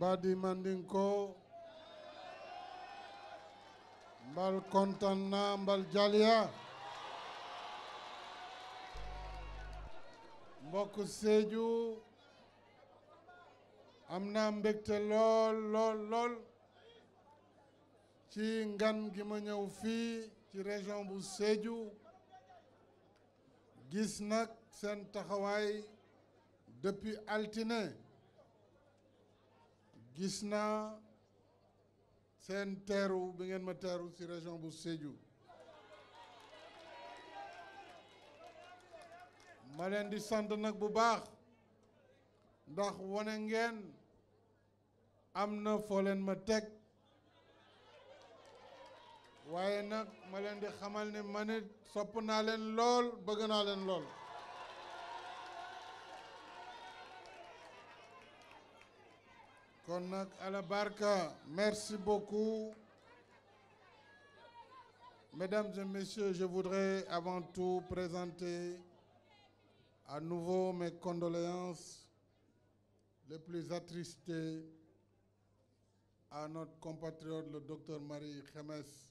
Mbadi Mandinko, mbal kontaan naa mbal Jalia, mbokk Sédhiou am naa mbégte lool ci ngan gi ma ñëw fii ci région bu Sédhiou gis nag seen taxawaay depuis altine gis naa seen teeru bi ngeen ma teeru ci région bu Sédhiou ma leen di sant nag bu baax ndax wane ngeen am na foo leen ma teg waaye nag ma leen di xamal ne ma nit sopp naa leen lool bëgg naa leen lool kon nag ala barka merci beaucoup. Mesdames et messieurs, je voudrais avant tout présenter à nouveau mes condoléances les plus attristées à notre compatriote le docteur Marie Khemesse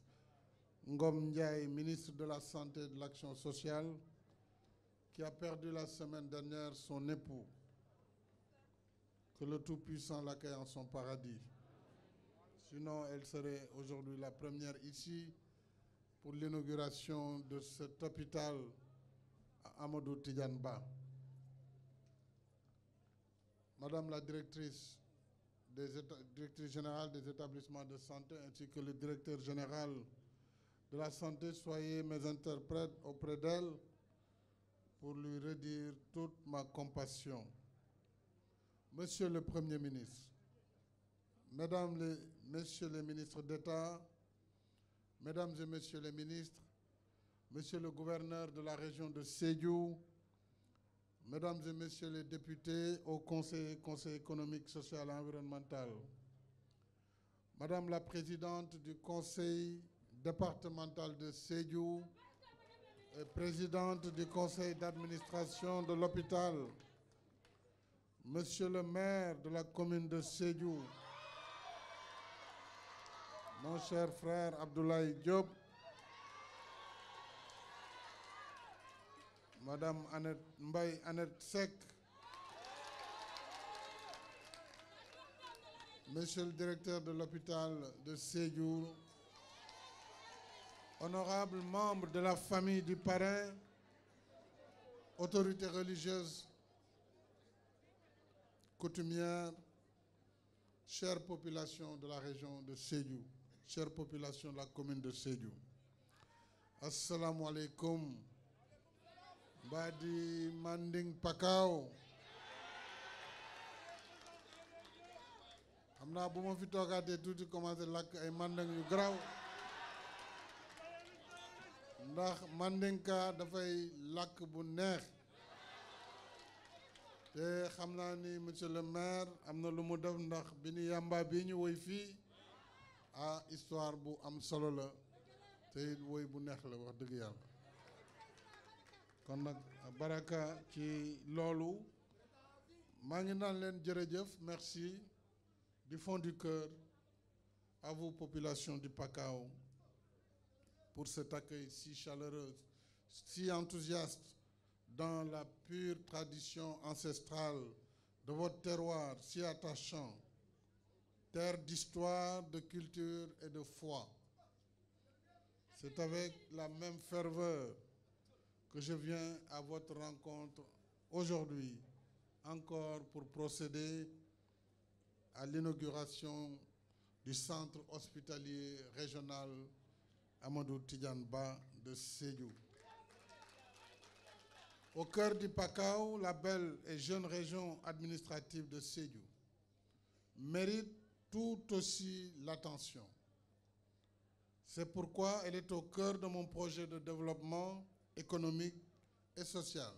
Ngom Ndiaye, ministre de la Santé et de l'Action sociale, qui a perdu la semaine dernière son époux. Que le Tout-Puissant l'accueille en son paradis. Sinon, elle serait aujourd'hui la première ici pour l'inauguration de cet hôpital à Amadou Tidiane Ba. Madame la directrice générale des établissements de santé ainsi que le directeur général de la santé, soyez mes interprètes auprès d'elle pour lui redire toute ma compassion. Monsieur le Premier ministre, Mesdames, Messieurs les ministres d'État, Mesdames et Messieurs les ministres, Monsieur le gouverneur de la région de Sédhiou, Mesdames et Messieurs les députés au Conseil économique, social et environnemental, Madame la présidente du Conseil départemental de Sédhiou et présidente du conseil d'administration de l'hôpital, Monsieur le maire de la commune de Sédhiou, mon cher frère Abdoulaye Diop, Madame Annette Seck, Monsieur le directeur de l'hôpital de Sédhiou, honorables membres de la famille du parrain, autorités religieuses, coutumières, chère population de la région de Sédhiou, chère population de la commune de Sédhiou. Assalamu alaikum. Mbadi Manding Pakao. xam naa bu ma fi toogaatee tuuti commencé lakk ay manding yu garaaw ndax mandinka dafay làkk bu neex te xam naa ni monsieur le maire am na lu mu def ndax bi ni yàmba bi ñu woy fii histoire bu am solo la te it woy bu neex la wax dëgg yàlla kon nag baraka ci loolu maa ngi naan leen jërëjëf merci du fond du cœur à vous population du Pakao pour cet accueil si chaleureux, si enthousiaste dans la pure tradition ancestrale de votre terroir si attachant, terre d'histoire, de culture et de foi. C'est avec la même ferveur que je viens à votre rencontre aujourd'hui, encore pour procéder à l'inauguration du centre hospitalier régional Amadou Tidiane Ba de Sédhiou. Au cœur du Pakao, la belle et jeune région administrative de Sédhiou mérite tout aussi l'attention. C'est pourquoi elle est au cœur de mon projet de développement économique et social.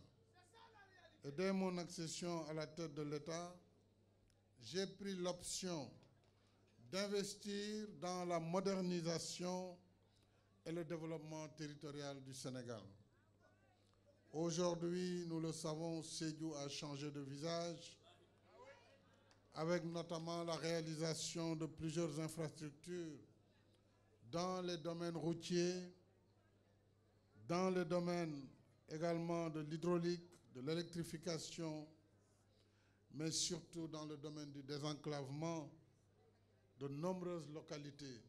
Et dès mon accession à la tête de l'État, j'ai pris l'option d'investir dans la modernisation et le développement territorial du Sénégal. Aujourd'hui, nous le savons, Sédhiou a changé de visage avec notamment la réalisation de plusieurs infrastructures dans les domaines routiers, dans le domaine également de l'hydraulique, de l'électrification, mais surtout dans le domaine du désenclavement de nombreuses localités.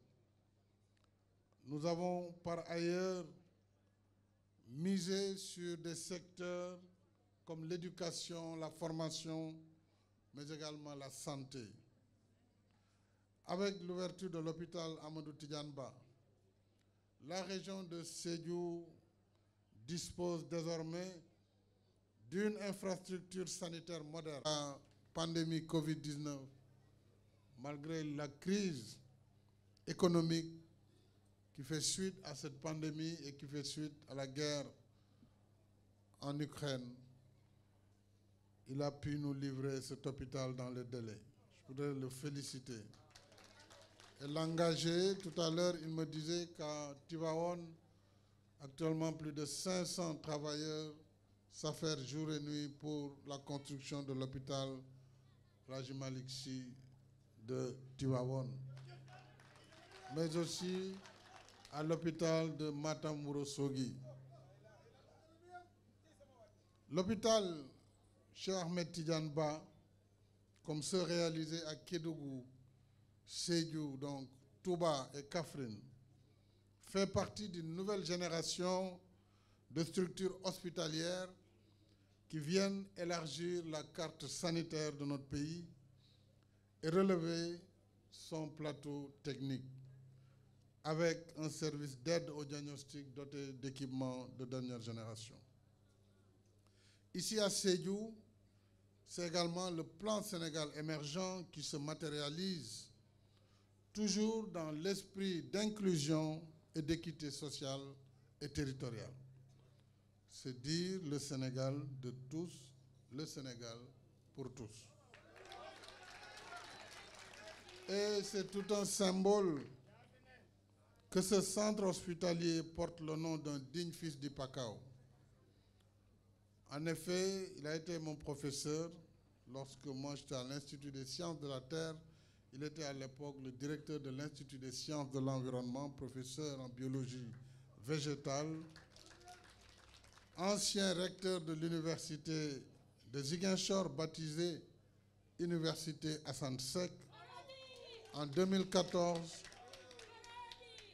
Nous avons par ailleurs misé sur des secteurs comme l'éducation, la formation, mais également la santé. Avec l'ouverture de l'hôpital Amadou Tidiane Ba, la région de Sédhiou dispose désormais d'une infrastructure sanitaire moderne. La pandémie Covid-19, malgré la crise économique qui fait suite à cette pandémie et qui fait suite à la guerre en Ukraine, il a pu nous livrer cet hôpital dans le délai. Je voudrais le féliciter. Et l'engager, tout à l'heure, il me disait qu'à Tivaouane, actuellement plus de 500 travailleurs s'affairent jour et nuit pour la construction de l'hôpital Raji Malick Sy de Tivaouane, mais aussi à l'hôpital de Matam Ourossogui. L'hôpital Cheikh Ahmed Tidiane Ba, comme ceux réalisés à Kédougou, Sédhiou, donc Touba et Kaffrine, fait partie d'une nouvelle génération de structures hospitalières qui viennent élargir la carte sanitaire de notre pays et relever son plateau technique avec un service d'aide au diagnostic doté d'équipements de dernière génération. Ici à Sédhiou, c'est également le plan Sénégal émergent qui se matérialise toujours dans l'esprit d'inclusion et d'équité sociale et territoriale. C'est dire le Sénégal de tous, le Sénégal pour tous. Et c'est tout un symbole que ce centre hospitalier porte le nom d'un digne fils du Pakao. En effet, il a été mon professeur lorsque moi j'étais à l'Institut des sciences de la Terre. Il était à l'époque le directeur de l'Institut des sciences de l'environnement, professeur en biologie végétale, ancien recteur de l'université de Ziguinchor, baptisée Université Assane Seck en 2014,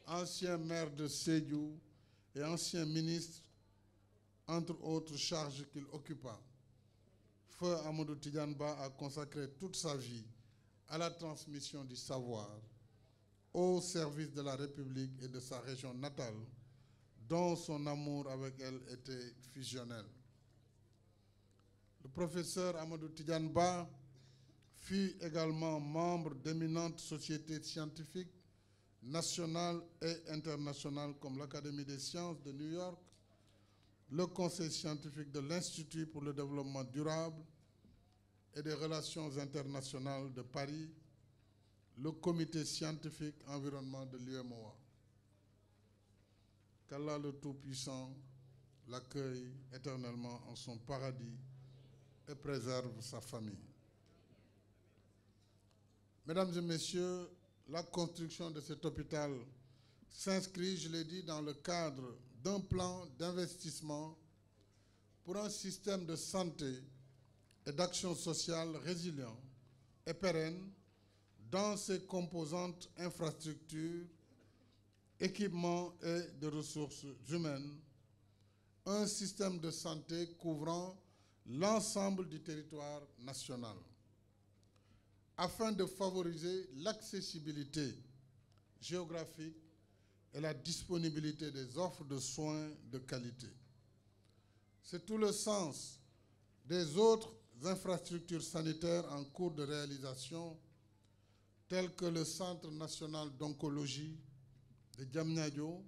ancien maire de Sédhiou et ancien ministre, entre autres charges qu'il occupa. Feu Amadou Tidiane Ba a consacré toute sa vie à la transmission du savoir au service de la République et de sa région natale, dont son amour avec elle était fusionnel. Le professeur Amadou Tidiane Ba fut également membre d'éminentes sociétés scientifiques nationales et internationales comme l'Académie des sciences de New York, le Conseil scientifique de l'Institut pour le développement durable et des relations internationales de Paris, le Comité scientifique environnement de l'UMOA. Qu'Allah le Tout-Puissant l'accueille éternellement en son paradis et préserve sa famille. Mesdames et messieurs, la construction de cet hôpital s'inscrit, je l'ai dit, dans le cadre d'un plan d'investissement pour un système de santé et d'action sociale résilient et pérenne dans ses composantes infrastructures, équipements et de ressources humaines, un système de santé couvrant l'ensemble du territoire national, afin de favoriser l'accessibilité géographique et la disponibilité des offres de soins de qualité. C'est tout le sens des autres infrastructures sanitaires en cours de réalisation, telles que le Centre national d'oncologie de Diamniadio,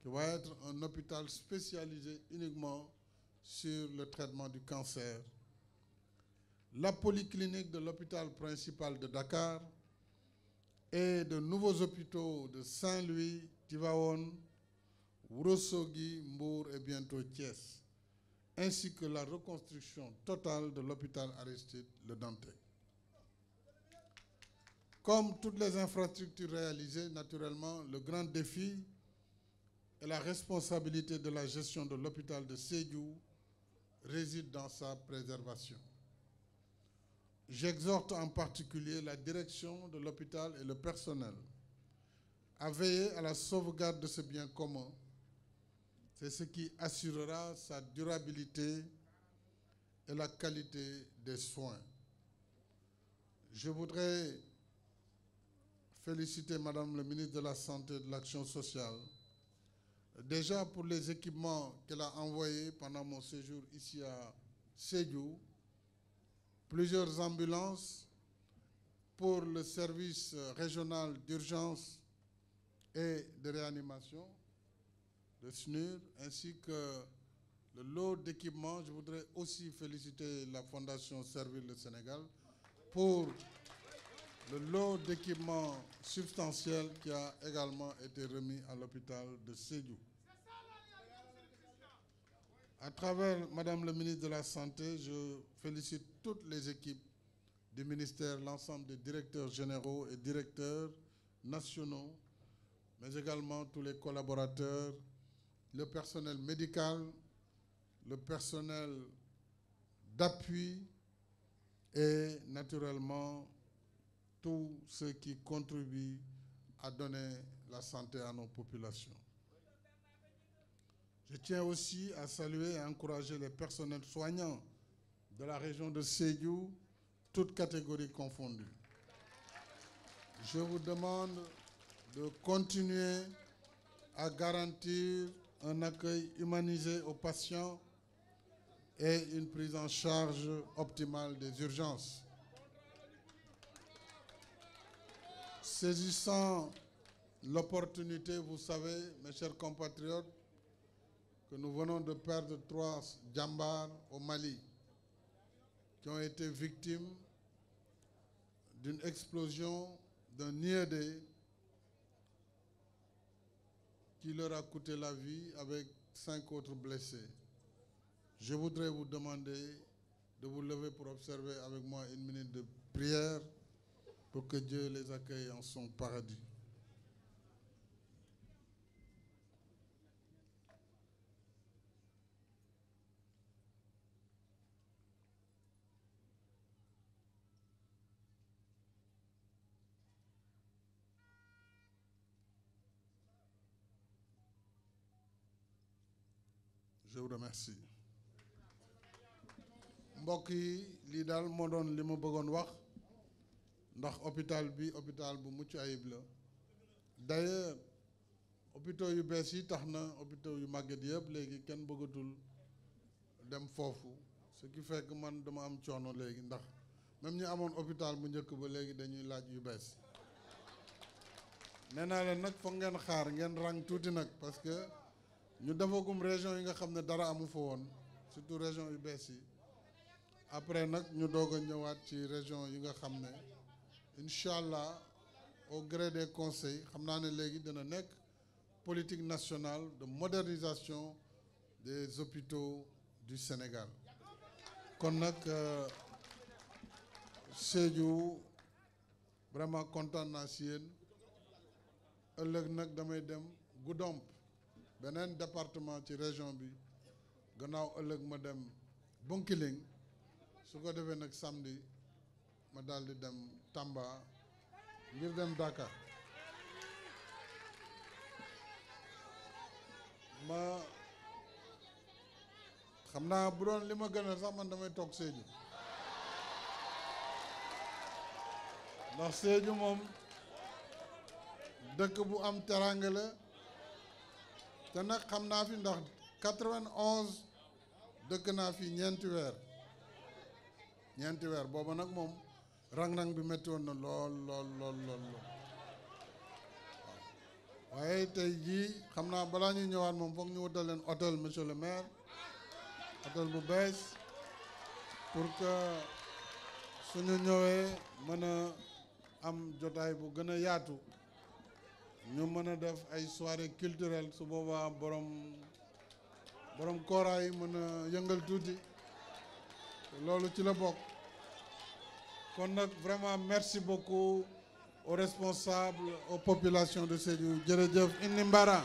qui va être un hôpital spécialisé uniquement sur le traitement du cancer, la polyclinique de l'hôpital principal de Dakar et de nouveaux hôpitaux de Saint-Louis, Tivaouane, Ourossogui, Mbour et bientôt Thiès, ainsi que la reconstruction totale de l'hôpital Aristide Le Dantec. Comme toutes les infrastructures réalisées, naturellement, le grand défi et la responsabilité de la gestion de l'hôpital de Sédhiou réside dans sa préservation. J'exhorte en particulier la direction de l'hôpital et le personnel à veiller à la sauvegarde de ce bien commun. C'est ce qui assurera sa durabilité et la qualité des soins. Je voudrais féliciter Madame le ministre de la Santé et de l'Action sociale, déjà pour les équipements qu'elle a envoyés pendant mon séjour ici à Sédhiou, plusieurs ambulances pour le service régional d'urgence et de réanimation, de SNUR, ainsi que le lot d'équipements. Je voudrais aussi féliciter la Fondation Servir le Sénégal pour le lot d'équipements substantiels qui a également été remis à l'hôpital de Sédhiou. À travers Madame le ministre de la Santé, je félicite toutes les équipes du ministère, l'ensemble des directeurs généraux et directeurs nationaux, mais également tous les collaborateurs, le personnel médical, le personnel d'appui et naturellement tous ceux qui contribuent à donner la santé à nos populations. Je tiens aussi à saluer et à encourager les personnels soignants de la région de Sédhiou, toutes catégories confondues. Je vous demande de continuer à garantir un accueil humanisé aux patients et une prise en charge optimale des urgences. Saisissant l'opportunité, vous savez, mes chers compatriotes, que nous venons de perdre 3 djambars au Mali qui ont été victimes d'une explosion d'un IED qui leur a coûté la vie avec 5 autres blessés. Je voudrais vous demander de vous lever pour observer avec moi une minute de prière pour que Dieu les accueille en son paradis. Je vous remercie. mbokk yi lii daal moo doon li ma bëggoon wax ndax hôpital bi hôpital bu mucc ayib la d'ailleurs hôpitaux yu bees yi tax na hôpitaux yu màgget yëpp léegi kenn bëggatul dem foofu ce qui fait que man dama am coono léegi ndax même ñi amoon hôpital bu njëkk ba léegi dañuy laaj yu bees nee naa leen nag foog ngeen xaar ngeen rang tuuti nag parce que ñu defagum région yi nga xam ne dara amu fa woon surtout région yu bees yi après nag ñu doog a ñëwaat ci région yi nga xam ne incha allah au gré des conseils xam naa ne léegi dina nekk politique nationale de modernisation des hôpitaux du Sénégal kon nag Sédhiou vraiment kontaan naa si yéen ëllëg nag damay dem Goudomp beneen département ci région bi gannaaw ëllëg ma dem Bounkiling su ko defee nag samedi ma daal di dem Tamba ngir dem Dakar ma xam naa bu doon li ma gënal sax man damay toog Sédhiou ndax Sédhiou moom dëkk bu am teraanga la te nag xam naa fi ndax 91 dëkk naa fi ñeenti weer booba nag moom rang-rang bi métti woon na lool waaye tey jii xam naa balaa ñuy ñëwaat moom foog ñu wutal leen hôtel monsieur le maire hôtel bu bees pour que suñu ñëwee mën a am jotaay bu gën a yaatu ñu mën a def ay soirée culturelle su boobaa borom kooraay mën a yëngal tuuti loolu ci la bokk kon nag vraiment merci beaucoup aux responsables, aux populations de Sédhiou jërëjëf Inni Mbara